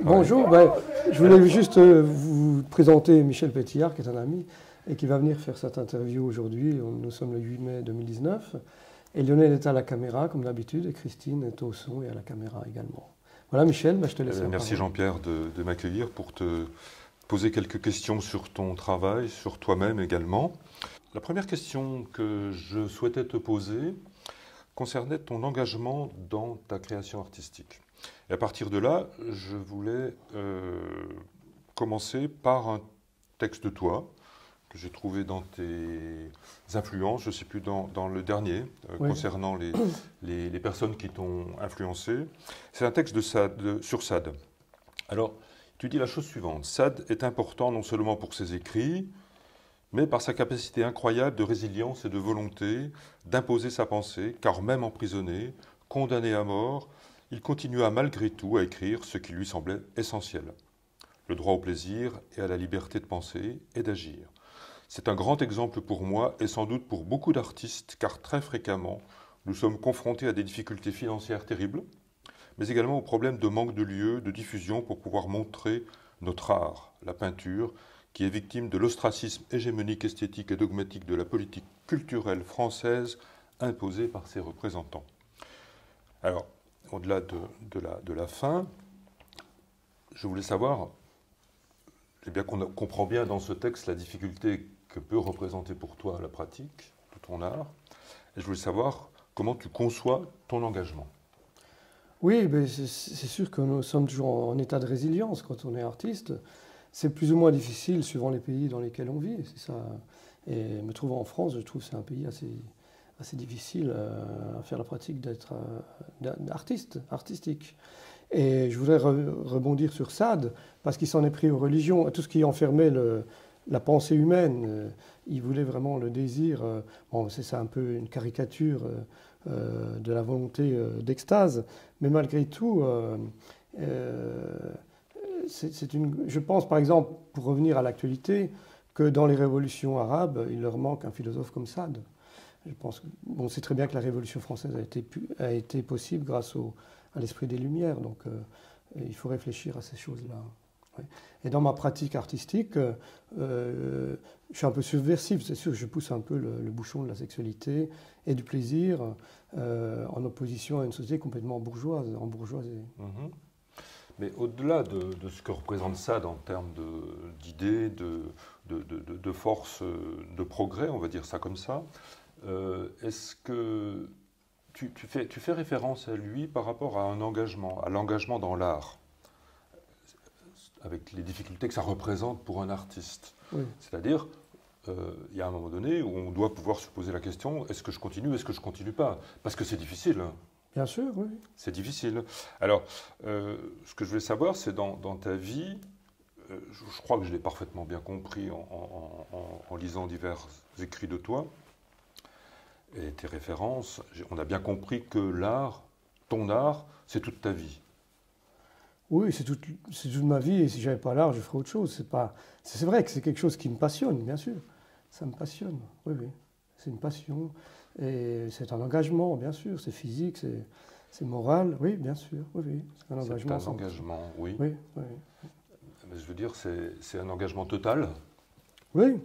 Bonjour, je voulais juste vous présenter Michel Pétillard, qui est un ami, et qui va venir faire cette interview aujourd'hui. Nous sommes le 8 mai 2019. Et Lionel est à la caméra, comme d'habitude, et Christine est au son et à la caméra également. Voilà, Michel, je te laisse la parole. Merci Jean-Pierre de m'accueillir pour te poser quelques questions sur ton travail, sur toi-même également. La première question que je souhaitais te poser concernait ton engagement dans ta création artistique. Et à partir de là, je voulais commencer par un texte de toi que j'ai trouvé dans tes influences, je ne sais plus, dans le dernier, oui, concernant les personnes qui t'ont influencé. C'est un texte sur Sade. Alors, tu dis la chose suivante. Sade est important non seulement pour ses écrits, mais par sa capacité incroyable de résilience et de volonté d'imposer sa pensée, car même emprisonné, condamné à mort, il continua malgré tout à écrire ce qui lui semblait essentiel. Le droit au plaisir et à la liberté de penser et d'agir. C'est un grand exemple pour moi et sans doute pour beaucoup d'artistes, car très fréquemment, nous sommes confrontés à des difficultés financières terribles, mais également au problème de manque de lieux, de diffusion pour pouvoir montrer notre art, la peinture, qui est victime de l'ostracisme hégémonique, esthétique et dogmatique de la politique culturelle française imposée par ses représentants. Alors, au-delà de la fin, je voulais savoir, eh bien qu'on comprend bien dans ce texte la difficulté que peut représenter pour toi la pratique de ton art, et je voulais savoir comment tu conçois ton engagement. Oui, c'est sûr que nous sommes toujours en état de résilience quand on est artiste. C'est plus ou moins difficile suivant les pays dans lesquels on vit. C'est ça. Et me trouvant en France, je trouve que c'est un pays assez difficile à faire la pratique d'être artistique. Et je voudrais rebondir sur Sade, parce qu'il s'en est pris aux religions, à tout ce qui enfermait la pensée humaine. Il voulait vraiment le désir. Bon, c'est ça un peu une caricature de la volonté d'extase, mais malgré tout, je pense par exemple, pour revenir à l'actualité, que dans les révolutions arabes, il leur manque un philosophe comme Sade. Je pense on sait très bien que la Révolution française a été possible grâce à l'esprit des Lumières, donc il faut réfléchir à ces choses-là. Ouais. Et dans ma pratique artistique, je suis un peu subversif, c'est sûr, je pousse un peu le bouchon de la sexualité et du plaisir en opposition à une société complètement bourgeoise, embourgeoisée. Mmh. Mais au-delà de ce que représente Sade en termes d'idées, de force, de progrès, on va dire ça comme ça, est-ce que tu fais référence à lui par rapport à un engagement, à l'engagement dans l'art, avec les difficultés que ça représente pour un artiste. Oui. C'est-à-dire, il y a un moment donné où on doit pouvoir se poser la question, est-ce que je continue, est-ce que je ne continue pas? Parce que c'est difficile. Bien sûr, oui. C'est difficile. Alors, ce que je voulais savoir, c'est dans ta vie, je crois que je l'ai parfaitement bien compris en lisant divers écrits de toi, et tes références, on a bien compris que l'art, ton art, c'est toute ta vie. Oui, c'est toute ma vie, et si je n'avais pas l'art, je ferais autre chose. C'est vrai que c'est quelque chose qui me passionne, bien sûr. Ça me passionne, oui, oui. C'est une passion, et c'est un engagement, bien sûr. C'est physique, c'est moral, oui, bien sûr, oui, oui. C'est un engagement. C'est un engagement, oui. Oui, oui. Mais je veux dire, c'est un engagement total. Oui.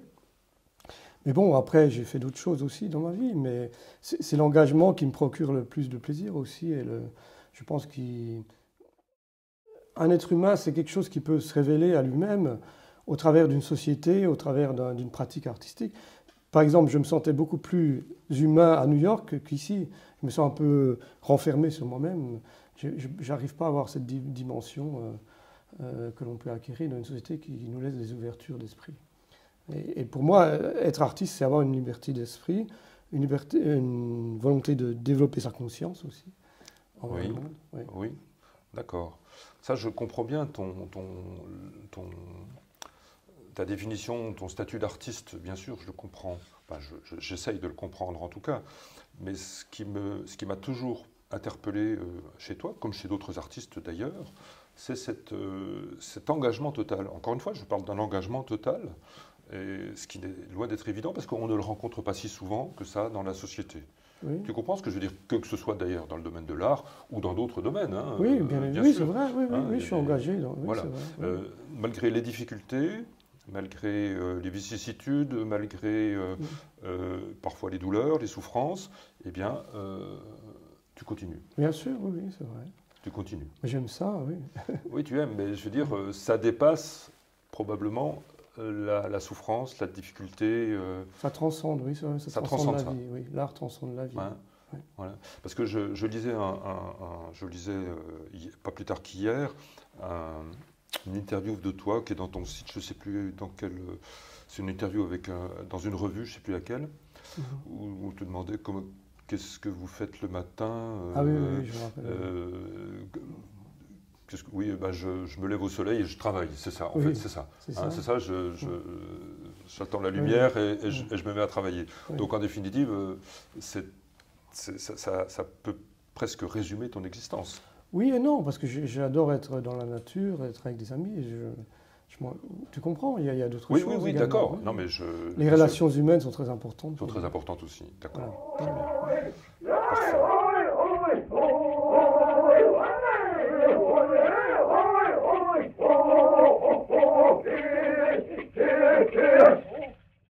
Mais bon, après, j'ai fait d'autres choses aussi dans ma vie, mais c'est l'engagement qui me procure le plus de plaisir aussi. Et je pense qu'un être humain, c'est quelque chose qui peut se révéler à lui-même au travers d'une société, au travers d'une pratique artistique. Par exemple, je me sentais beaucoup plus humain à New York qu'ici. Je me sens un peu renfermé sur moi-même. Je n'arrive pas à avoir cette dimension que l'on peut acquérir dans une société qui nous laisse des ouvertures d'esprit. Et pour moi, être artiste, c'est avoir une liberté d'esprit, une volonté de développer sa conscience aussi. Oui, le monde. Oui, oui, d'accord. Ça, je comprends bien ta définition, ton statut d'artiste, bien sûr, je le comprends. Enfin, j'essaye de le comprendre en tout cas. Mais ce qui m'a toujours interpellé chez toi, comme chez d'autres artistes d'ailleurs, c'est cet engagement total. Encore une fois, je parle d'un engagement total. Et ce qui est loin d'être évident, parce qu'on ne le rencontre pas si souvent que ça dans la société. Oui. Tu comprends ce que je veux dire, que ce soit d'ailleurs dans le domaine de l'art ou dans d'autres domaines. Hein, oui, bien sûr. Oui, c'est vrai, oui, Hein, je suis engagé. Oui, voilà. vrai, oui. Malgré les difficultés, malgré les vicissitudes, malgré parfois les douleurs, les souffrances, eh bien, tu continues. Bien sûr, oui, c'est vrai. Tu continues. J'aime ça, oui. Oui, tu aimes, mais je veux dire, ça dépasse probablement la souffrance, la difficulté. Ça transcende, oui, ça transcende la vie. Oui. L'art transcende la vie. Ouais. Oui. Voilà. Parce que je lisais, pas plus tard qu'hier, une interview de toi qui est dans ton site, je ne sais plus dans quel. C'est une interview dans une revue, je ne sais plus laquelle, où on te demandait qu'est-ce que vous faites le matin. Ah oui, je me rappelle. Oui, je me lève au soleil et je travaille, c'est ça, en fait, c'est ça. C'est ça, j'attends la lumière et je me mets à travailler. Oui. Donc en définitive, ça peut presque résumer ton existence. Oui et non, parce que j'adore être dans la nature, être avec des amis. Tu comprends, il y a d'autres choses. Oui, d'accord. Oui. Non, mais les relations humaines sont très importantes. Sont très importantes aussi, d'accord. Voilà. Parfait.